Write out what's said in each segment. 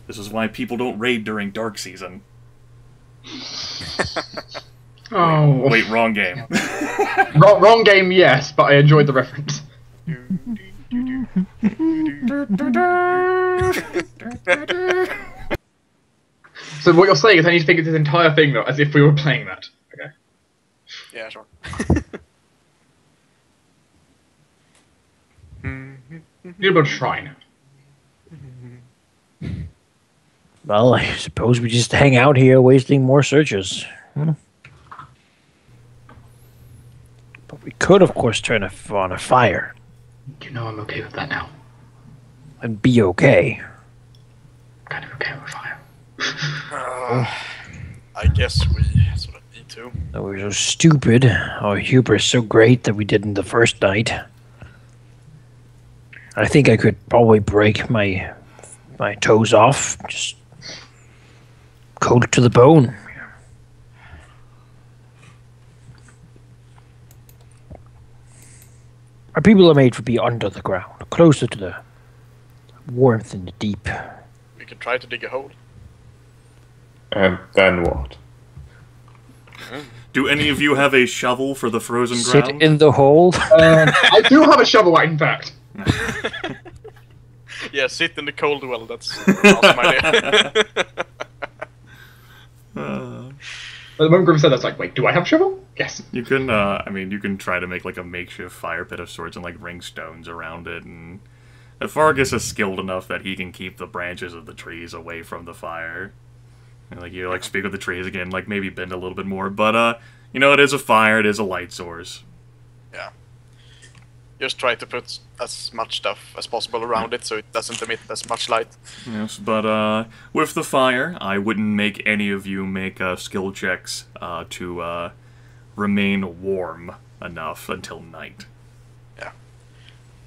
This is why people don't raid during dark season. Oh. Wait, wrong game. Wrong game, yes, but I enjoyed the reference. So what you're saying is I need to think of this entire thing though, as if we were playing that. Okay. Yeah, sure. Need a bit of shrine. Well, I suppose we just hang out here wasting more searches. But we could, of course, turn on a fire. You know I'm okay with that now. And be okay. Kind of okay with fire. I guess we sort of need to. That we were so stupid. Our hubris so great that we didn't the first night. I think I could probably break my toes off. Just cold to the bone. Our people are made to be under the ground, closer to the warmth in the deep. We could try to dig a hole. And then what? Do any of you have a shovel for the frozen Sit ground? in the hole. I do have a shovel, in fact. Yeah, sit in the cold well, that's an awesome idea. But the moment Grim said that's like, wait, do I have a shovel? Yes. You can, I mean, you can try to make like a makeshift fire pit of sorts and like ring stones around it, and Fargus is skilled enough that he can keep the branches of the trees away from the fire. And, like, you like speak with the trees again, like maybe bend a little bit more, but you know, it is a fire, it is a light source. Yeah. Just try to put as much stuff as possible around it so it doesn't emit as much light. Yes, but with the fire, I wouldn't make any of you make skill checks to remain warm enough until night. Yeah.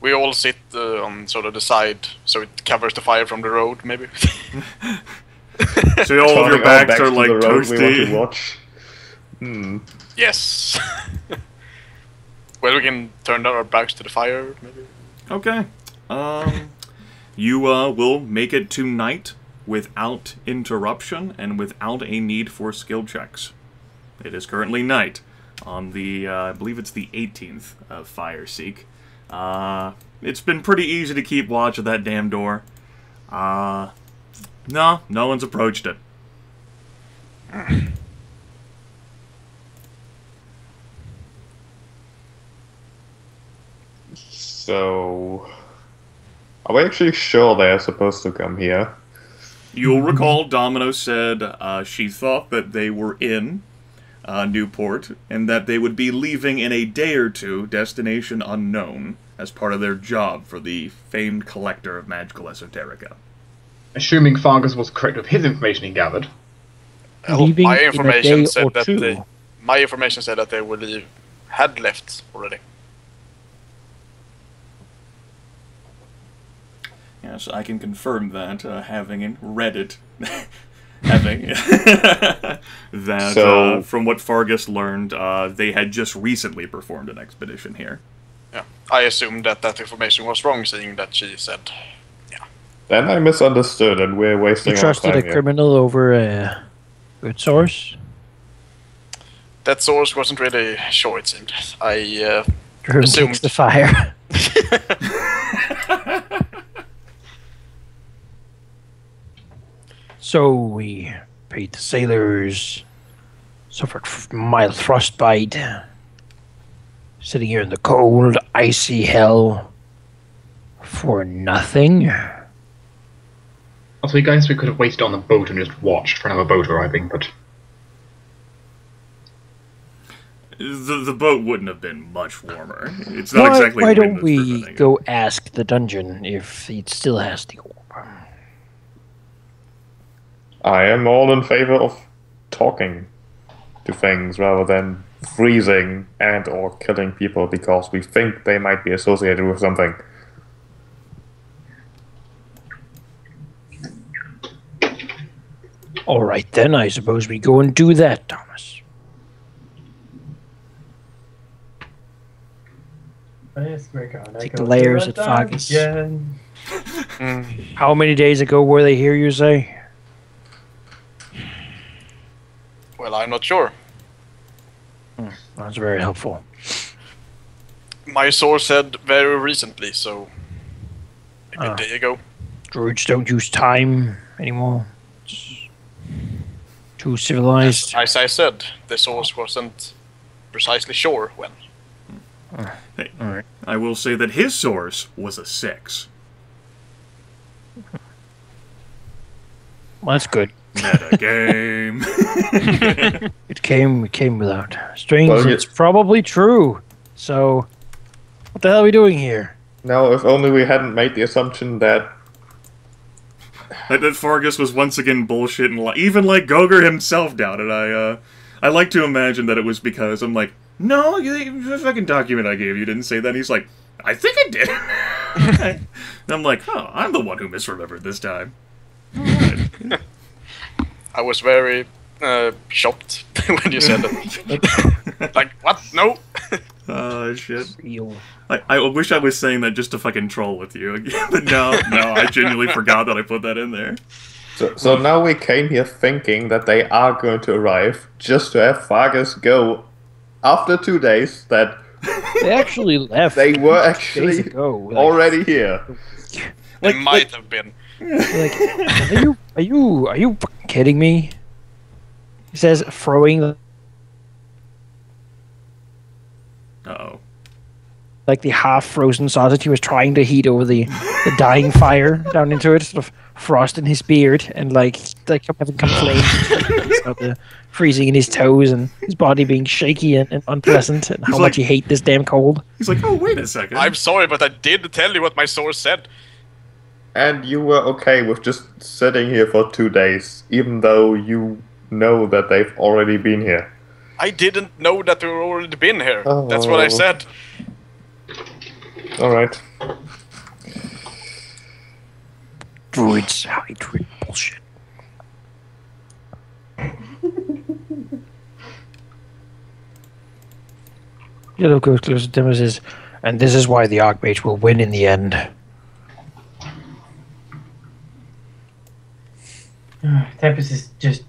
We all sit on sort of the side so it covers the fire from the road, maybe. So all of your backs are like We want toasty. to watch. Hmm. Yes! Well, we can turn our backs to the fire, maybe. Okay. You will make it to night without interruption and without a need for skill checks. It is currently night on the, I believe it's the 18th of Fireseek. It's been pretty easy to keep watch of that damn door. No one's approached it. So, are we actually sure they're supposed to come here? You'll recall Domino said she thought that they were in Newport and that they would be leaving in a day or two, destination unknown, as part of their job for the famed collector of magical esoterica. Assuming Fargus was correct with his information he gathered. Leaving My in a information day said or that two. my information said that they would leave, had left already. Yes, I can confirm that, having read it, having that So- from what Fargus learned, they had just recently performed an expedition here. Yeah, I assumed that that information was wrong, seeing that she said, yeah. Then I misunderstood and we're You wasting our trusted time a here. criminal over a good source? That source wasn't really sure, it seemed. I Drew Assumed. takes the fire. So we paid the sailors, suffered mild frostbite, sitting here in the cold, icy hell for nothing. Also, guys, we could have waited on the boat and just watched for another boat arriving, but The boat wouldn't have been much warmer. It's not exactly Why wind don't that's we preventing it. go ask the dungeon if it still has the orb? I am all in favor of talking to things rather than freezing and or killing people because we think they might be associated with something. All right, then, I suppose we go and do that, Thomas. Yes, we're gonna Take go the layers to at a Fargus. dungeon. How many days ago were they here, you say? Well, I'm not sure. That's very helpful. My source said very recently, so maybe a day ago. Druids don't use time anymore. It's too civilized. As I said, the source wasn't precisely sure when. Hey, Alright. I will say that his source was a 6. Well, that's good. Meta game. It came without. Strange, Well, it's probably true. So, what the hell are we doing here? Now, if only we hadn't made the assumption that that Fargus was once again bullshit, and even like Goger himself doubted. I like to imagine that it was because I'm like, no, the fucking document I gave you didn't say that. And he's like, I think it did. And I'm like, oh, I'm the one who misremembered this time. Alright. I was very shocked when you said it. Like, what? No? Oh, shit. Real. I wish I was saying that just to fucking troll with you. But no, I genuinely forgot that I put that in there. So now we came here thinking that they are going to arrive, just to have Fargus go after 2 days that They actually left. they were days actually ago. Like, already here. They might have been. like, are you fucking kidding me? He says, throwing Uh-oh. like the half-frozen sausage he was trying to heat over the dying fire down into it, sort of frosting his beard and like having complaints about the freezing in his toes and his body being shaky and unpleasant and how much he hates this damn cold. He's like, oh, wait a second. I'm sorry, but I did tell you what my source said. And you were okay with just sitting here for 2 days, even though you know that they've already been here. I didn't know that we were already been here. That's what I said. Alright. Druids, hybrid bullshit. Yellow goes closer to Tempus says, and this is why the Archmage will win in the end. Tempus is just...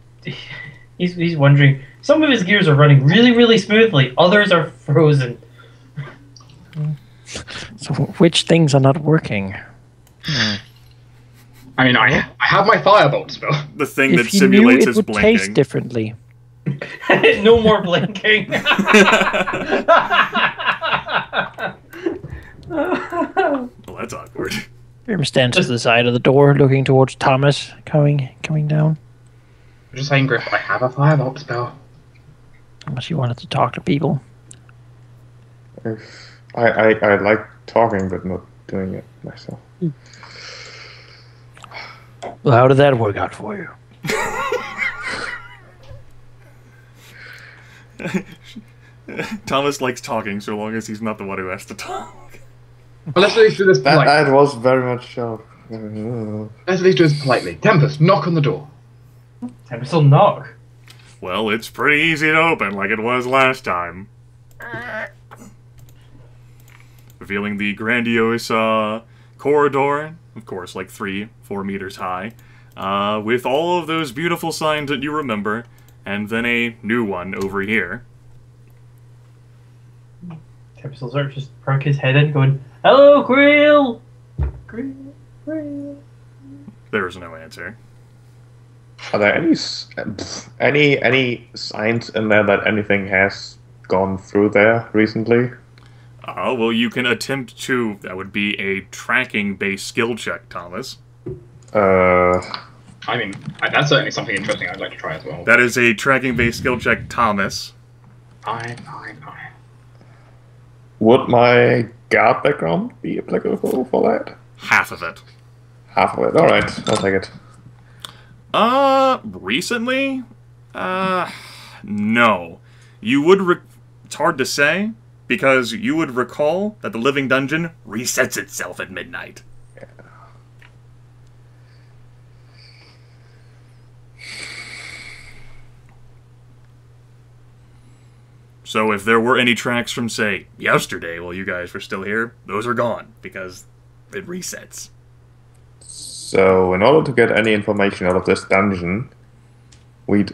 He's wondering... Some of his gears are running really, really smoothly. Others are frozen. So which things are not working? I mean, I have my firebolt spell. The thing that If you knew simulates it his would blinking. taste differently. No more blinking. Well, that's awkward. Grim stands to the side of the door, looking towards Thomas coming down. I'm just saying, Gryph, I have a firebolt spell. Unless you wanted to talk to people. I like talking, but not doing it myself. Well, how did that work out for you? Thomas likes talking so long as he's not the one who has to talk. But let's at least do this politely. That was very much Let's at least do this politely. Tempus, knock on the door. Tempus will knock. Well, it's pretty easy to open, like it was last time. Revealing the grandiose corridor, of course, like 3-4 meters high, with all of those beautiful signs that you remember, and then a new one over here. Tempus will sort of just perk his head in, going, "Hello, Krill! Krill. There's no answer. Are there any signs in there that anything has gone through there recently? Well, you can attempt to... That would be a tracking-based skill check, Thomas. I mean, that's certainly something interesting I'd like to try as well. That is a tracking-based skill check, Thomas. Fine. Would my guard background be applicable for that? Half of it. Half of it. Alright, I'll take it. Recently? No. You would it's hard to say, because you would recall that the living dungeon resets itself at midnight. Yeah. So if there were any tracks from, say, yesterday while you guys were still here, those are gone, because it resets. So, in order to get any information out of this dungeon, we'd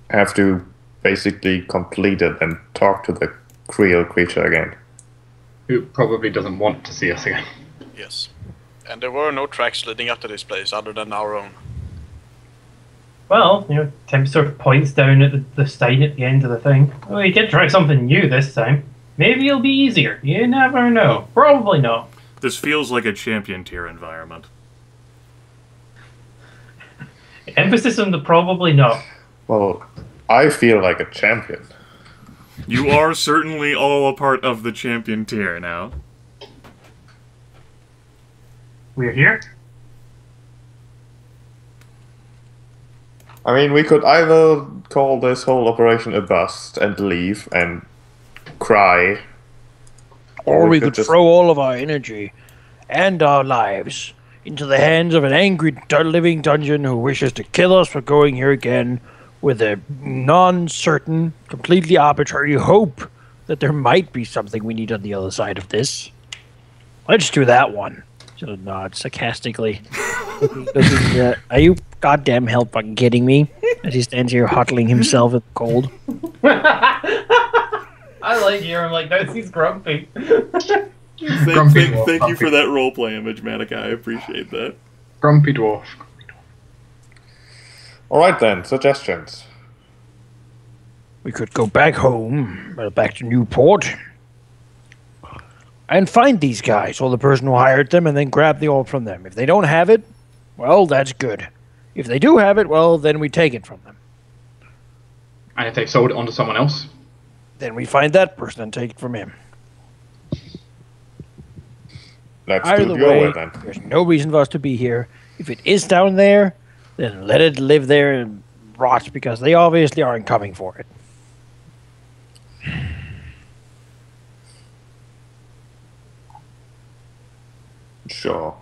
have to basically complete it and talk to the Creel creature again. Who probably doesn't want to see us again. Yes. And there were no tracks leading up to this place other than our own. Well, Tempus sort of points down at the sign at the end of the thing. Oh, you can try something new this time. Maybe it'll be easier. You never know. Probably not. This feels like a champion tier environment. Emphasis on the probably not. Well, I feel like a champion. You are certainly all a part of the champion tier now. We're here. I mean, we could either call this whole operation a bust and leave and cry. Or we could throw all of our energy and our lives into the hands of an angry living dungeon who wishes to kill us for going here again with a non-certain, completely arbitrary hope that there might be something we need on the other side of this. Let's do that one. Sort of nods sarcastically. Are you goddamn hell fucking kidding me? As he stands here huddling himself in the cold. I like hearing like that. He's grumpy. Thank you for that roleplay image, Manaki. I appreciate that. Grumpy dwarf. Alright then, suggestions. We could go back home, back to Newport, and find these guys, or the person who hired them, and then grab the orb from them. If they don't have it, well, that's good. If they do have it, well, then we take it from them. And if they've sold it onto someone else? Then we find that person and take it from him. Let's Either do your way, way then. there's no reason for us to be here. If it is down there, then let it live there and rot, because they obviously aren't coming for it. Sure.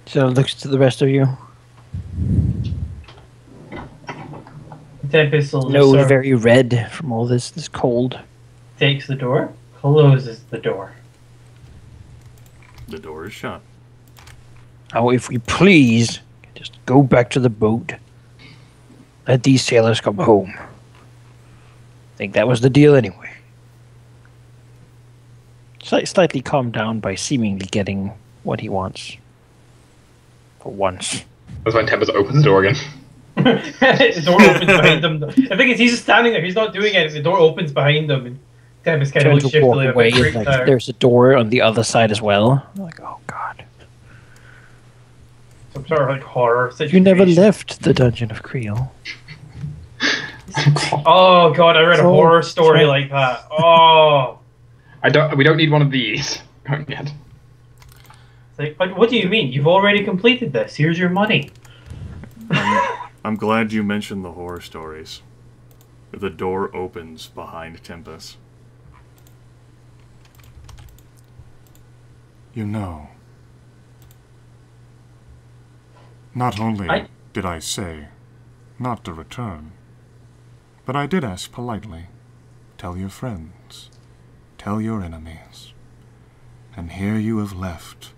So it looks to the rest of you. Tempus will Nose just very red from all this cold. takes the door, closes the door. The door is shut. Oh, if we please, just go back to the boat. Let these sailors come home. I think that was the deal anyway. Slightly calmed down by seemingly getting what he wants. For once. That's when Tempus opens the door again. The door opens behind him. The thing is, he's just standing there. He's not doing anything. The door opens behind him, and Tempus kind of Trying looks to walk shiftily away, a bit and, freaked like, out. there's a door on the other side as well. I'm like, oh god. Some sort of like horror situation. You never left the Dungeon of Creel. Oh god, I read a So horror story sad. like that. Oh. We don't need one of these. Don't yet. It's like, but what do you mean? You've already completed this. Here's your money. I'm glad you mentioned the horror stories. The door opens behind Tempus. You know, not only did I say not to return, but I did ask politely, tell your friends, tell your enemies, and here you have left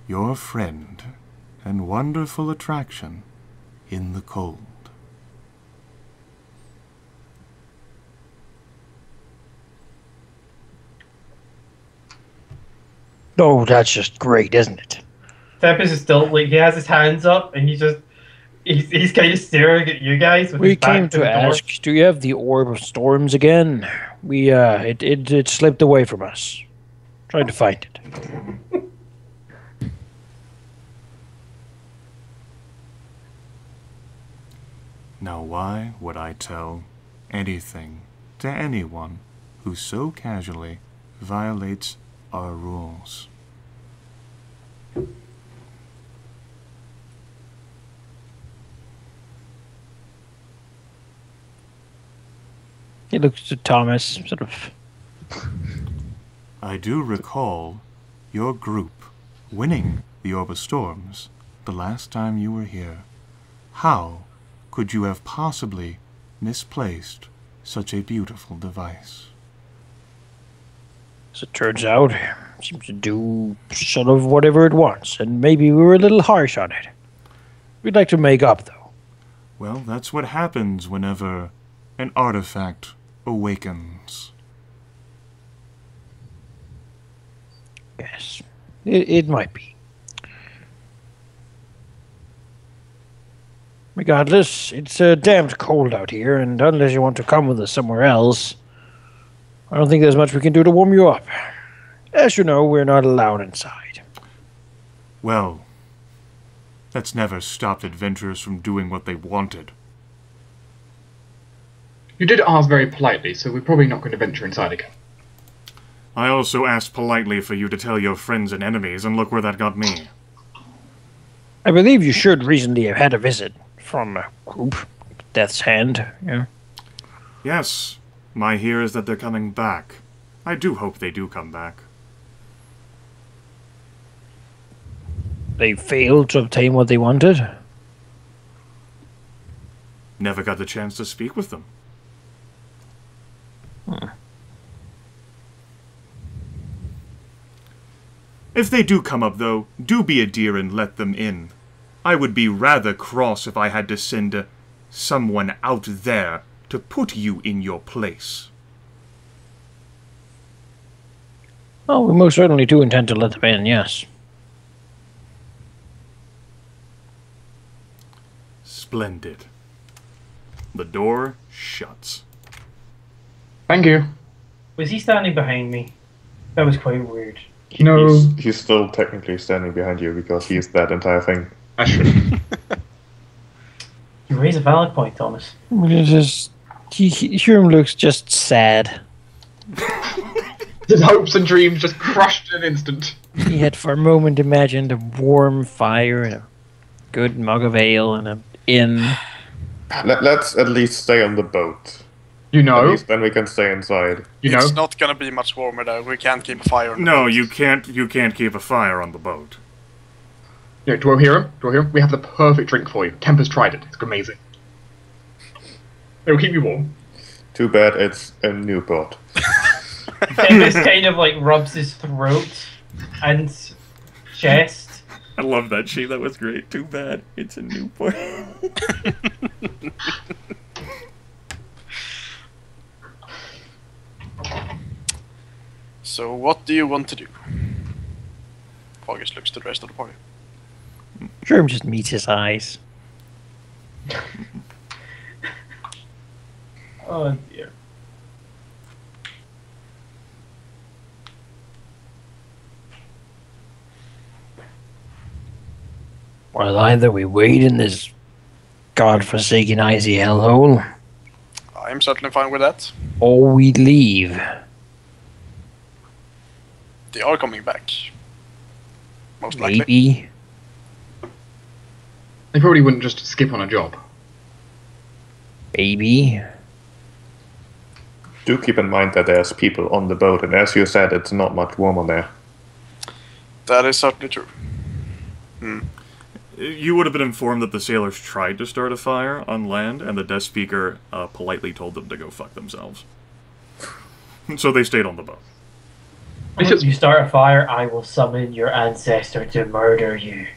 your friend and wonderful attraction in the cold. Oh, that's just great, isn't it? Tempus is still like he has his hands up and he's kind of staring at you guys. With We his back came to to the door. ask, do you have the Orb of Storms again? It slipped away from us. Tried to find it. Now why would I tell anything to anyone who so casually violates our rules? He looks to Thomas, sort of. I do recall your group winning the Orb of Storms the last time you were here. How could you have possibly misplaced such a beautiful device. As it turns out, it seems to do sort of whatever it wants, and maybe we were a little harsh on it. We'd like to make up, though. Well, that's what happens whenever an artifact awakens. Yes, it might be. Regardless, it's damned cold out here, and unless you want to come with us somewhere else, I don't think there's much we can do to warm you up. As you know, we're not allowed inside. Well, that's never stopped adventurers from doing what they wanted. You did ask very politely, so we're probably not going to venture inside again. I also asked politely for you to tell your friends and enemies, and look where that got me. I believe you should recently have had a visit from a group, Death's Hand, yeah? Yes, my hear is that they're coming back. I do hope they do come back. They failed to obtain what they wanted? Never got the chance to speak with them. If they do come up, though, do be a dear and let them in. I would be rather cross if I had to send someone out there to put you in your place. Oh, we most certainly do intend to let them in, yes. Splendid. The door shuts. Thank you. Was he standing behind me? That was quite weird. No. He's still technically standing behind you because he's that entire thing. That's true. You raise a valid point, Thomas. Hume looks just sad. His hopes and dreams just crushed in an instant. He had for a moment imagined a warm fire and a good mug of ale and an inn. Let's at least stay on the boat. You At know? least then we can stay inside. You know? It's not gonna be much warmer there. We can't keep a fire on the No, boat. you can't keep a fire on the boat. Yeah, Dwohurim, we have the perfect drink for you. Tempus tried it. It's amazing. It will keep you warm. Too bad it's a Newport. Tempus kind of like rubs his throat and chest. I love that sheet. That was great. Too bad it's a Newport. So what do you want to do? Fargus looks to the rest of the party. Germ just meets his eyes. Oh dear. Well, either we wait in this godforsaken icy hellhole, I'm certainly fine with that. or we leave. They are coming back. Most likely. Maybe. They probably wouldn't just skip on a job. Maybe. Do keep in mind that there's people on the boat, and as you said, it's not much warmer there. That is certainly true. You would have been informed that the sailors tried to start a fire on land, and the desk speaker politely told them to go fuck themselves. So they stayed on the boat. If you start a fire, I will summon your ancestor to murder you.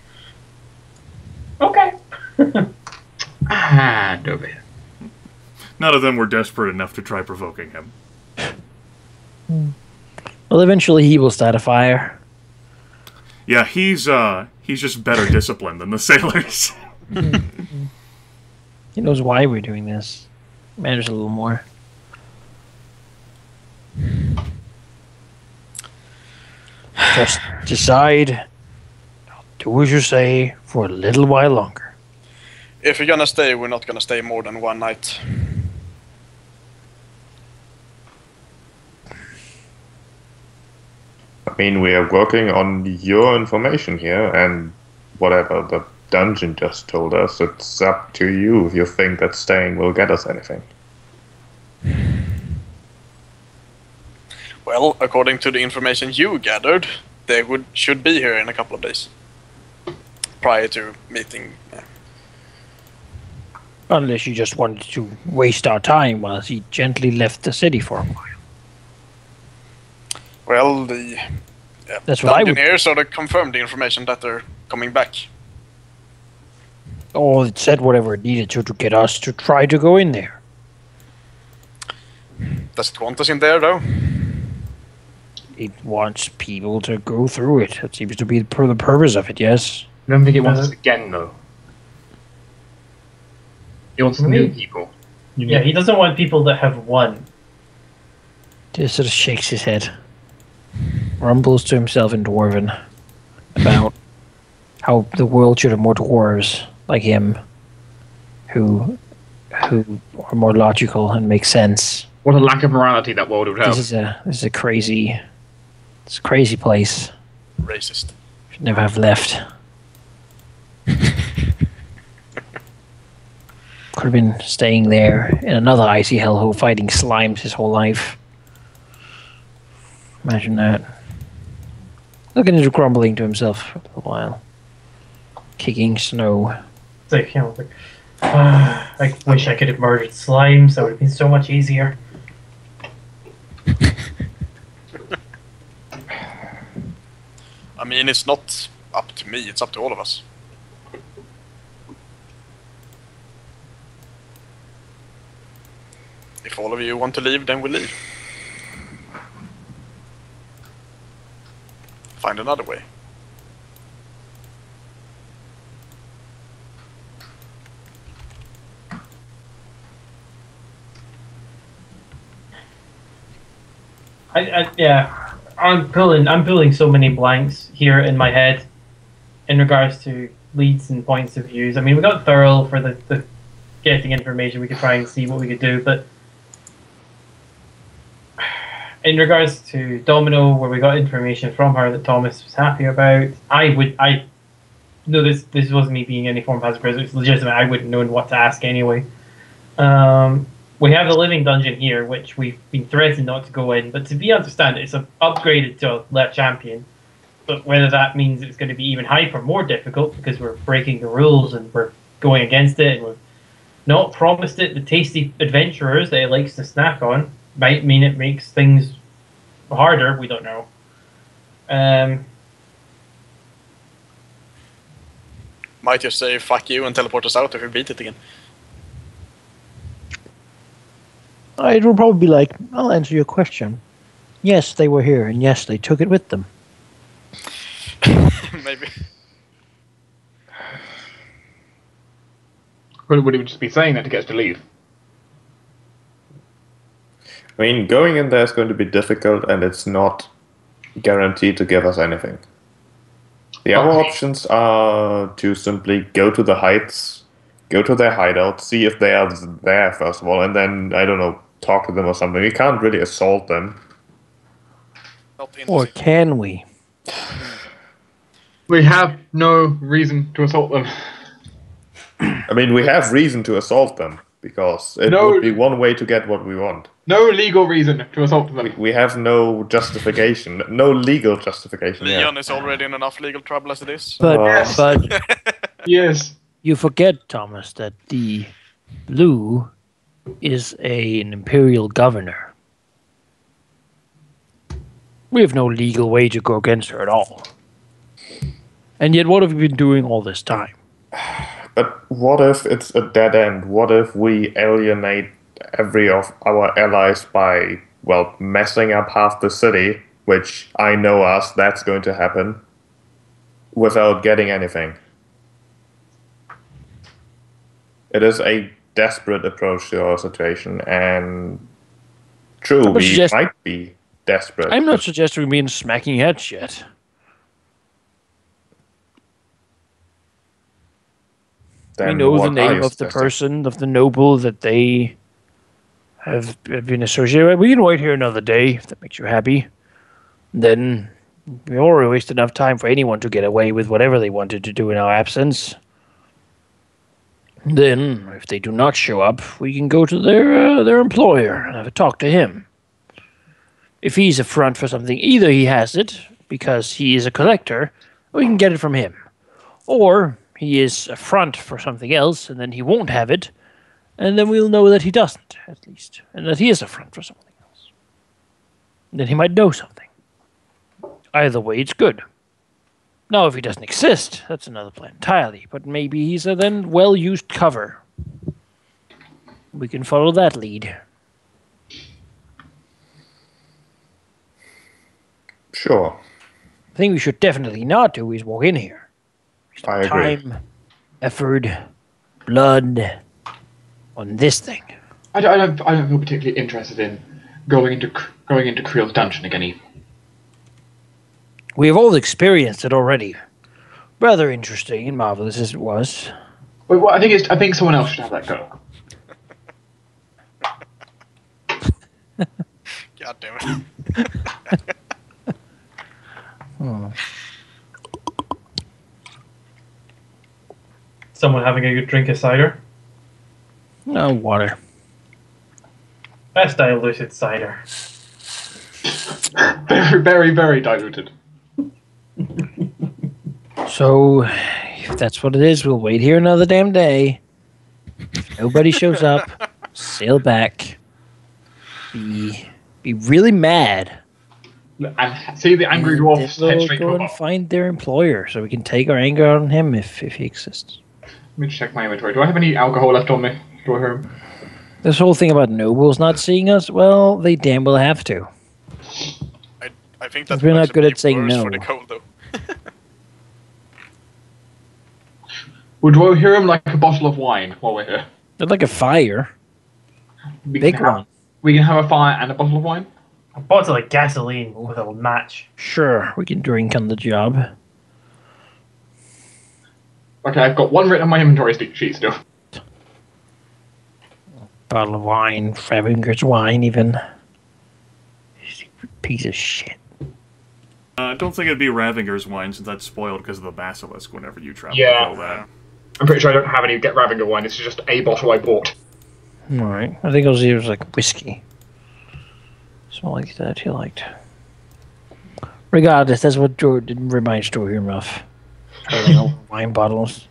Okay. And over here. None of them were desperate enough to try provoking him. Well, eventually he will start a fire. Yeah, he's just better disciplined than the sailors. He knows why we're doing this. Matters a little more. Just decide. Do as you say for a little while longer. If you're gonna stay, we're not gonna stay more than one night. I mean, we are working on your information here, and whatever the dungeon just told us, it's up to you if you think that staying will get us anything. Well, according to the information you gathered, they should be here in a couple of days. Prior to meeting. Unless you just wanted to waste our time while he gently left the city for a while. Well, the That's what I would. engineers sort of confirmed the information that they're coming back. Oh, it said whatever it needed to get us to try to go in there. Does it want us in there, though? It wants people to go through it. That seems to be the purpose of it, yes. I don't think it wants us again, though. It wants new people. Yeah, he doesn't want people that have won. Just sort of shakes his head. Rumbles to himself in Dwarven about how the world should have more dwarves like him who are more logical and make sense. What a lack of morality that world would have. This is a crazy place. Racist. Should never have left. Could have been staying there in another icy hellhole fighting slimes his whole life. Imagine that. Looking into grumbling to himself for a little while. Kicking snow. It's like, you know, like, I wish I could have murdered slimes. That would have been so much easier. I mean, it's not up to me, it's up to all of us. If all of you want to leave, then we leave. Find another way. Yeah, I'm pulling so many blanks here in my head in regards to leads and points of views. I mean, we got Thurl for the getting information. We could try and see what we could do, but in regards to Domino, where we got information from her that Thomas was happy about, I know this wasn't me being any form of passive aggressive. It's legitimate. I wouldn't know what to ask anyway. We have the living dungeon here, which we've been threatened not to go in, but to be understand, it's upgraded to a left champion. But whether that means it's going to be even hyper more difficult because we're breaking the rules and we're going against it, and we've not promised it the tasty adventurers that it likes to snack on, might mean it makes things harder. We don't know. Might just say fuck you and teleport us out if we beat it again. It will probably be like, I'll answer your question. Yes, they were here, and yes, they took it with them. Maybe. Would he just be saying that to get us to leave? I mean, going in there is going to be difficult, and it's not guaranteed to give us anything. The other options are to simply go to the heights, go to their hideout, see if they are there first of all, and then, I don't know, talk to them or something. We can't really assault them. Or can we? We have no reason to assault them. I mean, we have reason to assault them, because it would be one way to get what we want. No legal reason to assault them. We have no justification, no legal justification. Leon is already in enough legal trouble as it is. But Yes. You forget, Thomas, that the Blue is an imperial governor. We have no legal way to go against her at all. And yet, what have we been doing all this time? But what if it's a dead end? What if we alienate every of our allies by, well, messing up half the city, which I know that's going to happen, without getting anything? It is a desperate approach to our situation, and true, we might be desperate. I'm not suggesting being smacking heads yet. We know the name of the person, of the noble that they have been associated with. We can wait here another day, if that makes you happy. Then we already wasted enough time for anyone to get away with whatever they wanted to do in our absence. Then, if they do not show up, we can go to their employer and have a talk to him. If he's a front for something, either he has it because he is a collector, or we can get it from him. Or he is a front for something else, and then he won't have it And then we'll know that he doesn't, at least. And that he is a front for something else. And then he might know something. Either way, it's good. Now, if he doesn't exist, that's another plan entirely. But maybe he's a then well-used cover. We can follow that lead. Sure. The thing we should definitely not do is walk in here. I agree. Time, effort, blood on this thing. I don't feel particularly interested in going into Creel's dungeon again. Even. We have all experienced it already. Rather interesting and marvelous as it was. Wait, well, I think someone else should have that go. God damn it. Someone having a good drink of cider. No water. Best diluted cider. Very, very, very diluted. So, if that's what it is, we'll wait here another damn day. If nobody shows up, sail back. Be really mad. And see the angry dwarfs head straight to go a and bar. find their employer so we can take our anger out on him if he exists. Let me check my inventory. Do I have any alcohol left on me? Dwohurim? This whole thing about nobles not seeing us, well, they damn well have to. I think that's We're not good actually at saying worse no. for the cold, though. Would Dwohurim like a bottle of wine while we're here? They're like a fire. We Big can have, one. We can have a fire and a bottle of wine? A bottle of gasoline with a match. Sure, we can drink on the job. Okay, I've got one written on my inventory sheet still. Bottle of wine, Fravinger's wine, even. Piece of shit. I don't think it'd be Ravinger's wine since that's spoiled because of the basilisk whenever you travel Yeah. to kill that. I'm pretty sure I don't have any Get Ravinger wine. This is just a bottle I bought. Alright, I think it was like whiskey. Something like that he liked. Regardless, that's what Jordan reminds Dwohurim of. Holding old wine bottles.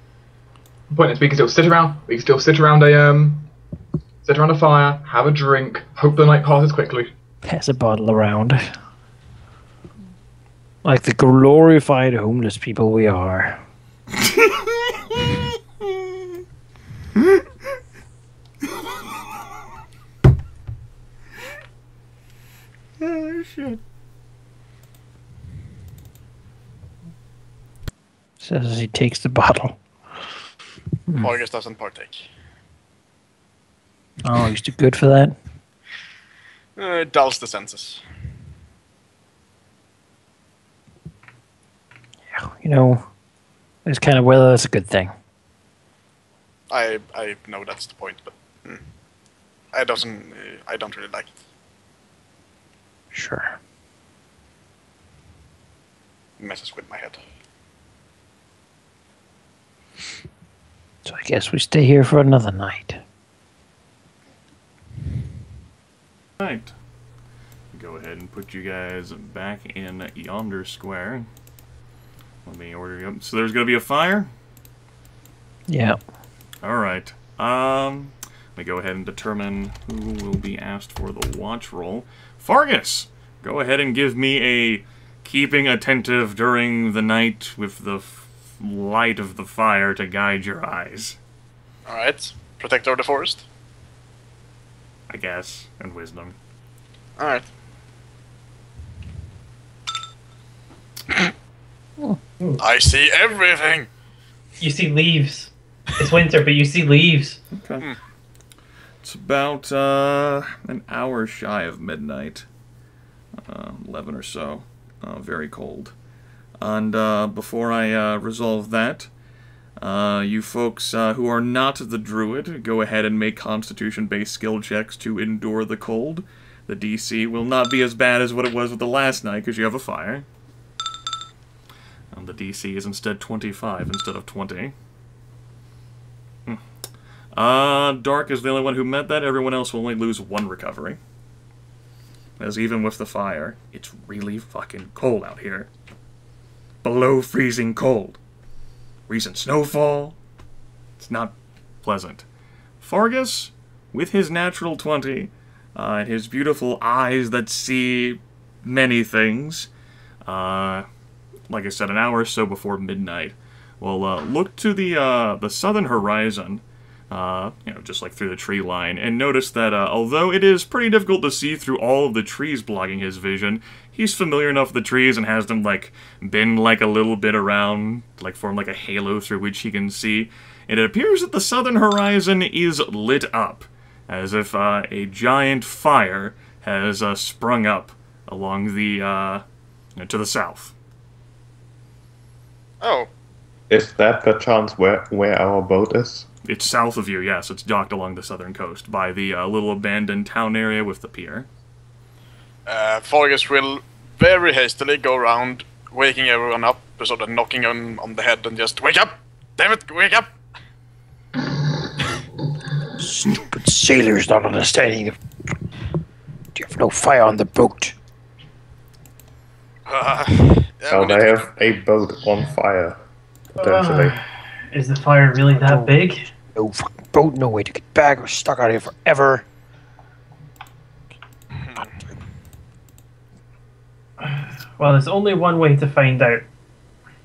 The point is, we can still sit around. We can still sit around a fire, have a drink, hope the night passes quickly. Pass a bottle around. Like the glorified homeless people we are. Oh, shit. Says as he takes the bottle. Fargus doesn't partake. Oh, he's too good for that? It dulls the senses. You know, it's kind of whether that's a good thing. I know that's the point, but I don't really like it. Sure. It messes with my head. So I guess we stay here for another night. Right. Go ahead and put you guys back in yonder square. Let me order you up. So there's going to be a fire? Yeah. Alright. Let me go ahead and determine who will be asked for the watch roll. Fargus! Go ahead and give me a keeping attentive during the night with the light of the fire to guide your eyes. Alright. Protector of the forest. I guess. And wisdom. Alright. I see everything! You see leaves. It's winter, but you see leaves. Okay. It's about an hour shy of midnight. 11 or so. Very cold. And before I resolve that, you folks who are not the Druid, go ahead and make Constitution-based skill checks to endure the cold. The DC will not be as bad as what it was with the last night, because you have a fire. And the DC is instead 25 instead of 20. Dark is the only one who met that. Everyone else will only lose 1 recovery. As even with the fire, it's really fucking cold out here. Below freezing cold. Recent snowfall. It's not pleasant. Fargus, with his natural 20, and his beautiful eyes that see many things, like I said, an hour or so before midnight, will look to the southern horizon, just like through the tree line, and notice that although it is pretty difficult to see through all of the trees blocking his vision, he's familiar enough with the trees and has them, like, bend, like, a little bit around, like, form, like, a halo through which he can see. And it appears that the southern horizon is lit up, as if a giant fire has sprung up along the, to the south. Oh. Is that perchance where our boat is? It's south of you, yes. It's docked along the southern coast by the little abandoned town area with the pier. Fargus will very hastily go around, waking everyone up, sort of knocking on the head and just, wake up! Damn it, wake up! Stupid sailors not understanding. Do you have no fire on the boat? Oh, they have a boat on fire, potentially. Is the fire really that big? No fucking boat, no way to get back. We're stuck out here forever. Well, there's only one way to find out.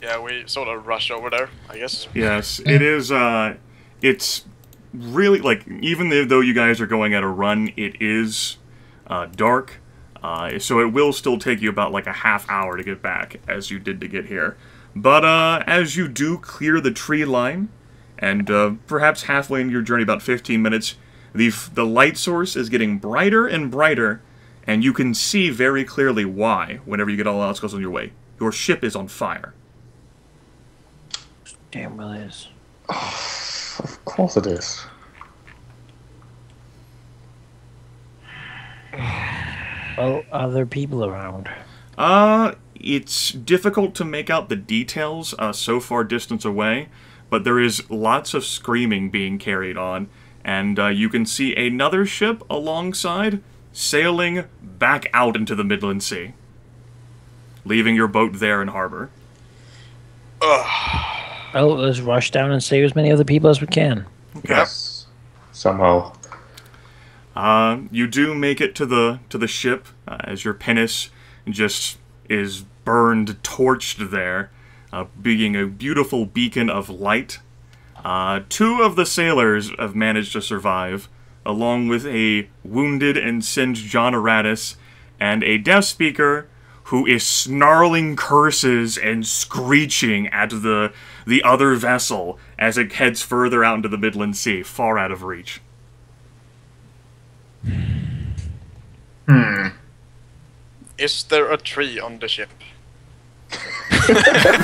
Yeah, we sort of rush over there, I guess. Yes, it is, it's really, like, even though you guys are going at a run, it is dark, so it will still take you about, like, a half hour to get back, as you did to get here. But, as you do clear the tree line, and, perhaps halfway in your journey, about 15 minutes, the light source is getting brighter and brighter, and you can see very clearly why, whenever you get all else goes on your way. Your ship is on fire. Damn well it is. Of course it is. Well, are there people around? It's difficult to make out the details so far distance away, but there is lots of screaming being carried on, and you can see another ship alongside sailing back out into the Midland Sea, leaving your boat there in harbor. Well, let's rush down and save as many other people as we can. Okay. Yes. Somehow. You do make it to the ship as your pinnace just is burned, torched there, being a beautiful beacon of light. Two of the sailors have managed to survive, along with a wounded and singed John Aratus and a deaf speaker who is snarling curses and screeching at the other vessel as it heads further out into the Midland Sea, far out of reach. Is there a tree on the ship?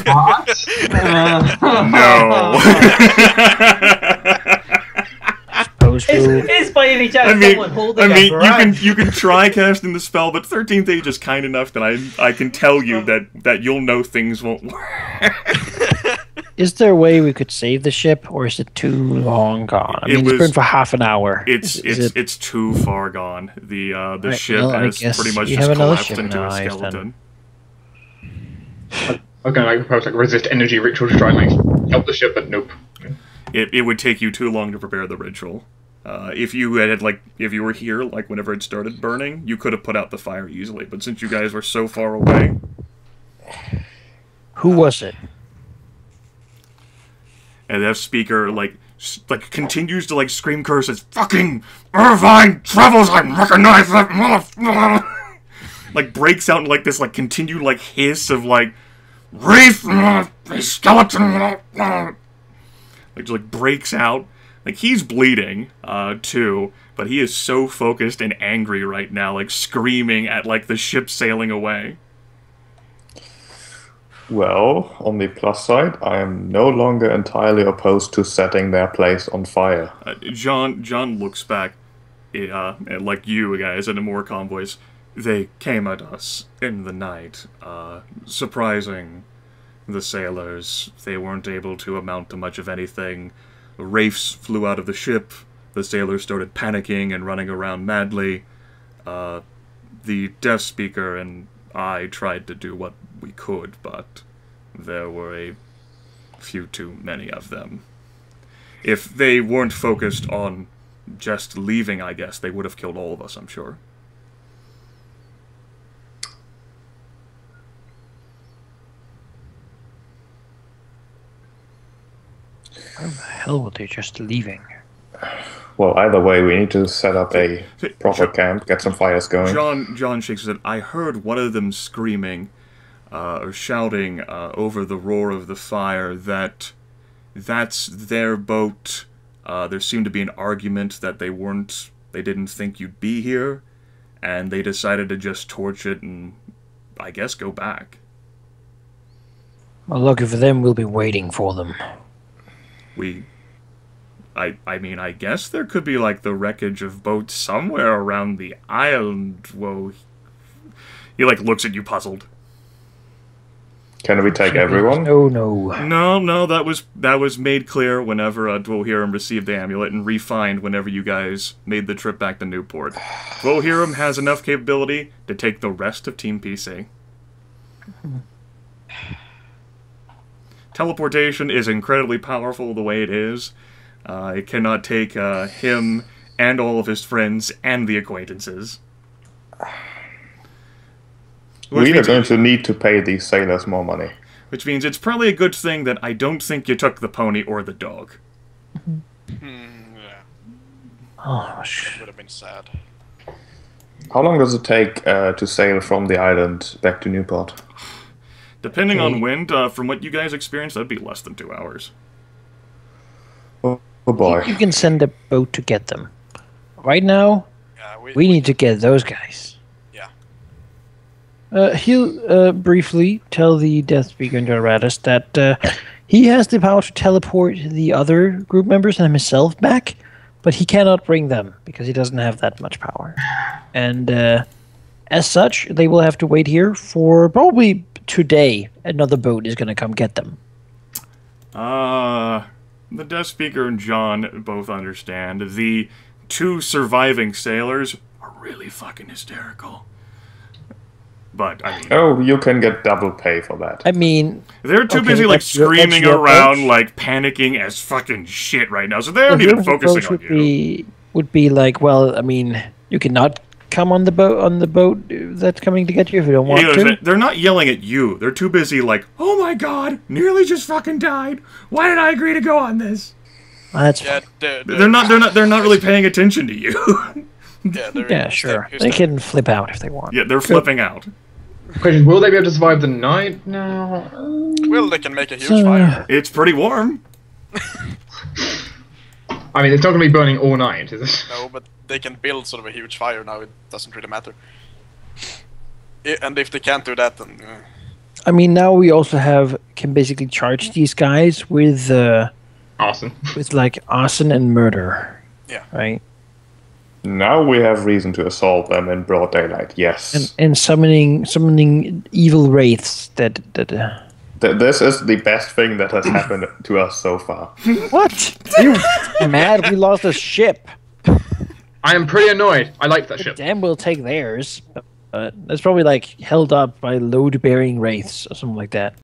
What? No. Is by any chance someone holding a branch? you can try casting the spell, but 13th Age is kind enough that I can tell you that you'll know things won't work. Is there a way we could save the ship, or is it too long gone? I mean, it's been for half an hour. It's too far gone. The Right, ship well, I has guess pretty much you just have another collapsed ship into now, a Ivan. skeleton. I was going to propose like resist energy ritual to try and like help the ship, but nope. It would take you too long to prepare the ritual. If you were here, like whenever it started burning, you could have put out the fire easily. But since you guys were so far away, Who was it? and that speaker like continues to like scream curses, "Fucking Irvine travels! I recognize that motherfucker!" Like breaks out in like this like continued like hiss of like "Wraith skeleton!" Like just like breaks out. Like he's bleeding too, but he is so focused and angry right now, like screaming at like the ship sailing away. Well, on the plus side, I am no longer entirely opposed to setting their place on fire. John looks back, at, like you guys, in a more calm voice. They came at us in the night, surprising the sailors. They weren't able to amount to much of anything. Wraiths flew out of the ship. The sailors started panicking and running around madly. The deaf speaker and I tried to do what we could, but there were a few too many of them. If they weren't focused on just leaving, I guess, they would have killed all of us, I'm sure. How the hell were they just leaving? Well, either way, we need to set up a proper camp, get some fires going. John shakes his head. I heard one of them screaming, or shouting over the roar of the fire that that's their boat. There seemed to be an argument that they didn't think you'd be here, and they decided to just torch it and, I guess, go back. Well, lucky for them, we'll be waiting for them. I mean, I guess there could be, like, the wreckage of boats somewhere around the island. Whoa. He, like, looks at you puzzled. Can we take everyone? No. No, that was made clear whenever Dwohurim received the amulet and refined whenever you guys made the trip back to Newport. Dwohurim has enough capability to take the rest of Team PC. Teleportation is incredibly powerful the way it is. It cannot take him and all of his friends and the acquaintances. We are going to need to pay these sailors more money. Which means it's probably a good thing that I don't think you took the pony or the dog. Yeah. Oh, shit. Would have been sad. How long does it take to sail from the island back to Newport? Depending on wind, from what you guys experienced, that'd be less than 2 hours. Oh boy. You can send a boat to get them. Right now, we need to get those guys. Yeah. He'll briefly tell the Death Speaker in Doratus that he has the power to teleport the other group members and himself back, but he cannot bring them because he doesn't have that much power. And as such, they will have to wait here for probably today. Another boat is going to come get them. The Death Speaker and John both understand. The 2 surviving sailors are really fucking hysterical. But, I mean... Oh, you can get double pay for that. I mean... They're too busy, like, screaming around, like, panicking as fucking shit right now, so they don't even focusing on you. Would be like, well, I mean, you cannot come on the boat that's coming to get you if you don't want to. They're not yelling at you. They're too busy, like, oh my god, nearly just fucking died. Why did I agree to go on this? That's Yeah, They're not really paying attention to you. yeah, sure. They can flip out if they want. Yeah, they're flipping out. Question, will they be able to survive the night? No. Well, they can make a huge fire. It's pretty warm. I mean, it's not going to be burning all night, is it? No, but they can build sort of a huge fire now. It doesn't really matter. And if they can't do that, then... I mean, now we also can basically charge these guys with... Arson. With, like, arson and murder. Yeah. Right? Now we have reason to assault them in broad daylight, yes. And summoning evil wraiths that This is the best thing that has happened to us so far. What? Are you mad? We lost a ship. I am pretty annoyed. I like that ship. Damn, we'll take theirs. That's probably like held up by load-bearing wraiths or something like that.